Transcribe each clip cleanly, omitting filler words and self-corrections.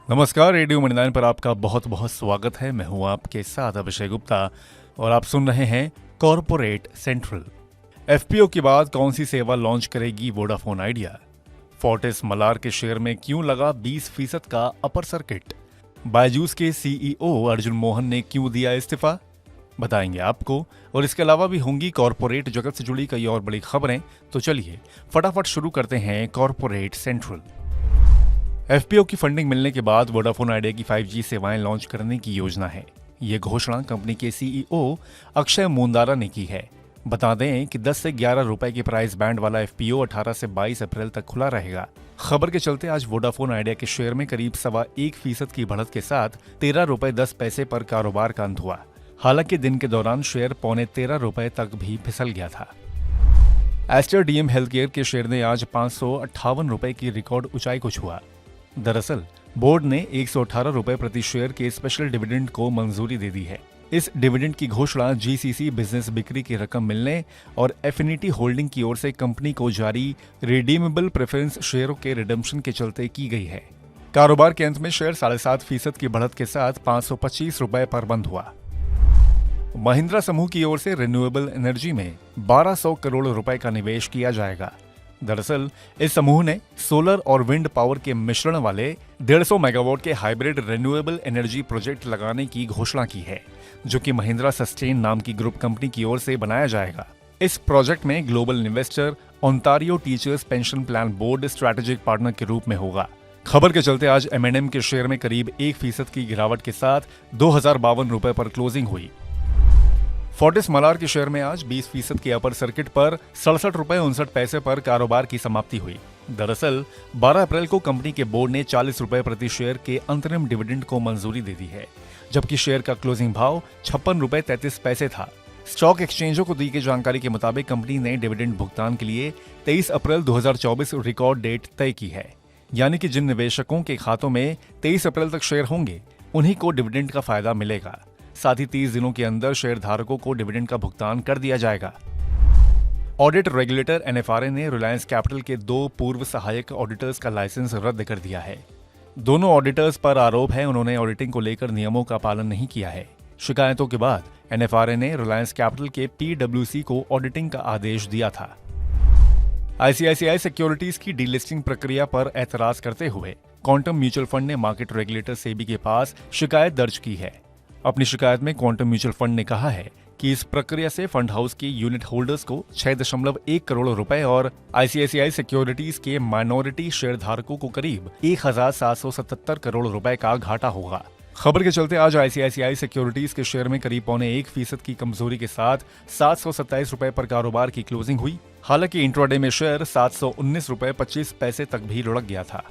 नमस्कार, रेडियो 99 पर आपका बहुत बहुत स्वागत है। मैं हूं आपके साथ अभिषेक गुप्ता और आप सुन रहे हैं कॉर्पोरेट सेंट्रल। एफपीओ के बाद कौन सी सेवा लॉन्च करेगी वोडाफोन आइडिया? फोर्टिस मलार के शेयर में क्यों लगा 20% का अपर सर्किट? बायजूस के सीईओ अर्जुन मोहन ने क्यों दिया इस्तीफा? बताएंगे आपको। और इसके अलावा भी होंगी कॉर्पोरेट जगत से जुड़ी कई और बड़ी खबरें। तो चलिए फटाफट शुरू करते हैं कॉर्पोरेट सेंट्रल। एफपीओ की फंडिंग मिलने के बाद वोडाफोन आइडिया की 5G सेवाएं लॉन्च करने की योजना है। ये घोषणा कंपनी के सीईओ अक्षय मुंदारा ने की है। बता दें कि 10 से 11 रुपए के प्राइस बैंड वाला एफपीओ 18 से 22 अप्रैल तक खुला रहेगा। खबर के चलते आज वोडाफोन आइडिया के शेयर में करीब 1.25% की बढ़त के साथ 13 रुपए 10 पैसे पर कारोबार का अंत हुआ। हालांकि दिन के दौरान शेयर 13.25 रुपए तक भी फिसल गया था। एस्टर डीएम हेल्थकेयर के शेयर ने आज 558 रुपए की रिकॉर्ड ऊंचाई को छुआ। दरअसल बोर्ड ने 118 रुपए प्रति शेयर के स्पेशल डिविडेंड को मंजूरी दे दी है। इस डिविडेंड की घोषणा जीसीसी बिजनेस बिक्री की रकम मिलने और एफिनिटी होल्डिंग की ओर से कंपनी को जारी रिडीमेबल प्रेफरेंस शेयरों के रिडम्पशन के चलते की गई है। कारोबार के अंत में शेयर 7.5% की बढ़त के साथ 525 रुपए पर बंद हुआ। महिंद्रा समूह की ओर से रिन्यूएबल एनर्जी में 1200 करोड़ रुपए का निवेश किया जाएगा। दरअसल इस समूह ने सोलर और विंड पावर के मिश्रण वाले 150 मेगावाट के हाइब्रिड रिन्यूएबल एनर्जी प्रोजेक्ट लगाने की घोषणा की है, जो कि महिंद्रा सस्टेन नाम की ग्रुप कंपनी की ओर से बनाया जाएगा। इस प्रोजेक्ट में global investor Ontario teachers pension plan board strategic partner के रूप में होगा। खबर के चलते आज एमएनएम के शेयर में करीब 1% की गिरावट के साथ 2052 रुपए पर क्लोजिंग हुई। फोर्टिस मलार के शेयर में आज 20% के अपर सर्किट पर 67 रुपए 59 पैसे पर कारोबार की समाप्ति हुई। दरअसल 12 अप्रैल को कंपनी के बोर्ड ने 40 रुपए प्रति शेयर के अंतरिम डिविडेंड को मंजूरी दे दी है, जबकि शेयर का क्लोजिंग भाव 56 रुपए 33 पैसे था। स्टॉक एक्सचेंजों को दी गई जानकारी के मुताबिक कंपनी ने डिविडेंड भुगतान के लिए 23 अप्रैल 2024 रिकॉर्ड डेट तय की है। यानी कि जिन निवेशकों के खातों में 23 अप्रैल तक शेयर होंगे, उन्हीं को डिविडेंड का फायदा मिलेगा। साथ ही 30 दिनों के अंदर शेयर धारकों को डिविडेंड का भुगतान कर दिया जाएगा। ऑडिट रेगुलेटर एनएफआरए ने रिलायंस कैपिटल के 2 पूर्व सहायक ऑडिटर्स का लाइसेंस रद्द कर दिया है। दोनों ऑडिटर्स पर आरोप है उन्होंने ऑडिटिंग को लेकर नियमों का पालन नहीं किया है। शिकायतों के बाद एनएफआरए ने रिलायंस कैपिटल के पीडब्ल्यूसी को ऑडिटिंग का आदेश दिया था। आईसीआईसीआई सिक्योरिटीज की डीलिस्टिंग प्रक्रिया पर एतराज करते हुए क्वांटम म्यूचुअल फंड ने मार्केट रेगुलेटर सेबी के पास शिकायत दर्ज की है। अपनी शिकायत में क्वांटम म्यूचुअल फंड ने कहा है कि इस प्रक्रिया से फंड हाउस के यूनिट होल्डर्स को 6.1 करोड़ रुपए और आईसीआईसीआई सिक्योरिटीज के माइनॉरिटी शेयर धारकों को करीब 1777 करोड़ रुपए का घाटा होगा। खबर के चलते आज आईसीआईसीआई सिक्योरिटीज के शेयर में करीब 0.25% की कमजोरी के साथ 727 रुपए पर कारोबार की क्लोजिंग हुई। हालांकि इंट्राडे में शेयर 719 रुपए 25 पैसे तक भी लुढ़क गया था।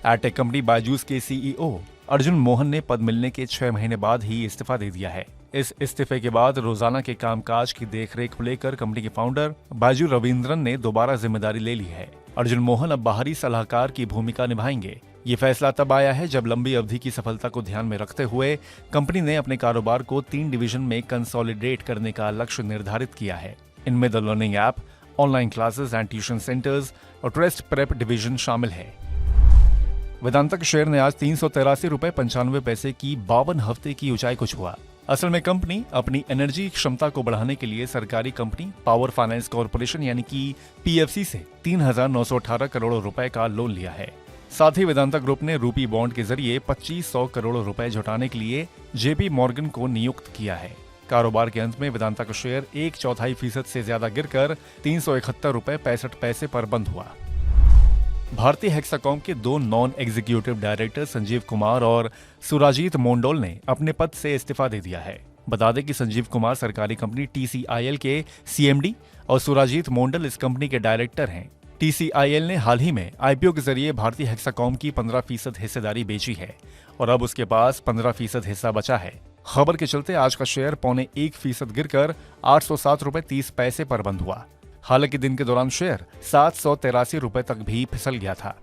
एडटेक कंपनी बायजूस के सीईओ अर्जुन मोहन ने पद मिलने के 6 महीने बाद ही इस्तीफा दे दिया है। इस इस्तीफे के बाद रोजाना के कामकाज की देखरेख को लेकर कंपनी के फाउंडर बायजू रविंद्रन ने दोबारा जिम्मेदारी ले ली है। अर्जुन मोहन अब बाहरी सलाहकार की भूमिका निभाएंगे। ये फैसला तब आया है जब लंबी अवधि की सफलता को ध्यान में रखते हुए कंपनी ने अपने कारोबार को 3 डिवीजन में कंसोलिडेट करने का लक्ष्य निर्धारित किया है। इनमें the learning app, online classes and tuition centres और टेस्ट प्रेप डिवीजन शामिल है। वेदांता के शेयर ने आज 383 रुपए 95 पैसे की 52 हफ्ते की ऊंचाई को छुआ। असल में कंपनी अपनी एनर्जी क्षमता को बढ़ाने के लिए सरकारी कंपनी पावर फाइनेंस कॉर्पोरेशन यानी कि पीएफसी से 3,918 करोड़ रुपए का लोन लिया है। साथ ही वेदांता ग्रुप ने रूपी बॉन्ड के जरिए 2500 करोड़ रुपए जुटाने के लिए जेपी मॉर्गन को नियुक्त किया है। कारोबार के अंत में वेदांता का शेयर 1/4% से ज्यादा गिरकर 371 रुपए 65 पैसे पर बंद हुआ। भारतीय हेक्साकॉम के 2 non executive director Sanjeev Kumar और सुराजीत मोंडोल ने अपने पद से इस्तीफा दे दिया है। बता दें कि संजीव कुमार सरकारी कंपनी टीसीआईएल के सीएमडी और सुराजीत मोंडल इस कंपनी के डायरेक्टर हैं। टीसीआईएल ने हाल ही में आईपीओ के जरिए भारतीय हेक्साकॉम की 15% हिस्सेदारी बेची है और अब उसके पास 15% हिस्सा बचा है। खबर के चलते आज का शेयर 0.25% गिरकर 807 रुपए 30 पैसे पर बंद हुआ। हालांकि दिन के दौरान शेयर 783 रुपए तक भी फिसल गया था।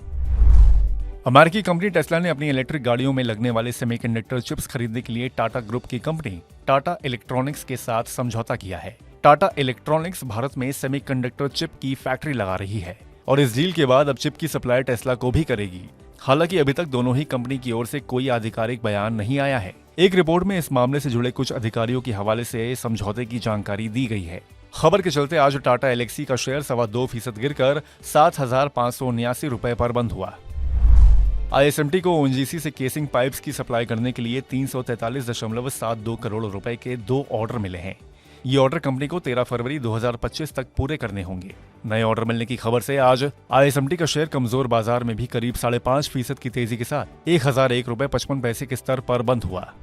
अमेरिकी कंपनी टेस्ला ने अपनी इलेक्ट्रिक गाड़ियों में लगने वाले सेमीकंडक्टर चिप्स खरीदने के लिए टाटा ग्रुप की कंपनी टाटा इलेक्ट्रॉनिक्स के साथ समझौता किया है। टाटा इलेक्ट्रॉनिक्स भारत में सेमीकंडक्टर चिप की फैक्ट्री लगा रही है और इस डील के बाद अब चिप की सप्लाई टेस्ला को भी करेगी। हालांकि अभी तक दोनों ही कंपनी की ओर से कोई आधिकारिक बयान नहीं आया है। एक रिपोर्ट में इस मामले से जुड़े कुछ अधिकारियों के हवाले से समझौते की जानकारी दी गई है। खबर के चलते आज टाटा एलेक्सी का शेयर 2.25% गिरकर 7,579 रुपए पर बंद हुआ। आईएसएमटी को ओएनजीसी से केसिंग पाइप्स की सप्लाई करने के लिए 343.72 करोड़ रुपए के 2 ऑर्डर मिले हैं। ये ऑर्डर कंपनी को 13 फरवरी 2025 तक पूरे करने होंगे। नए ऑर्डर मिलने की खबर से आज आईएसएमटी का शेयर कमजोर बाजार में भी करीब 5.5% की तेजी के साथ 1,001 रुपए 55 पैसे के स्तर पर बंद हुआ।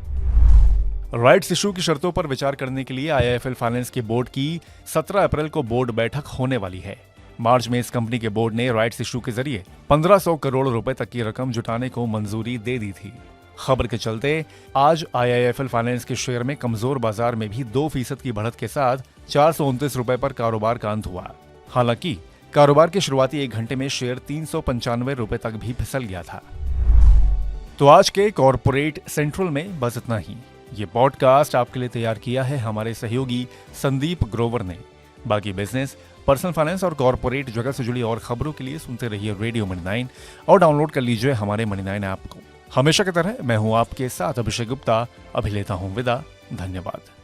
राइट्स इशू की शर्तों पर विचार करने के लिए आईआईएफएल फाइनेंस के बोर्ड की 17 अप्रैल को बोर्ड बैठक होने वाली है। मार्च में इस कंपनी के बोर्ड ने राइट्स इशू के जरिए 1500 करोड़ रुपए तक की रकम जुटाने को मंजूरी दे दी थी। खबर के चलते आज आईआईएफएल फाइनेंस के शेयर में कमजोर बाजार में भी 2% की बढ़त के साथ 429 रुपए पर कारोबार का अंत हुआ। हालांकि कारोबार के शुरुआती 1 घंटे में शेयर 395 रुपए तक भी फिसल गया था। तो आज के कॉर्पोरेट सेंट्रल में बस इतना ही। ये पॉडकास्ट आपके लिए तैयार किया है हमारे सहयोगी संदीप ग्रोवर ने। बाकी बिजनेस, पर्सनल फाइनेंस और कॉर्पोरेट जगत से जुड़ी और खबरों के लिए सुनते रहिए रेडियो मनी 9 और डाउनलोड कर लीजिए हमारे मनी 9 ऐप को। हमेशा की तरह मैं हूं आपके साथ अभिषेक गुप्ता। अभी लेता हूं विदा। धन्यवाद।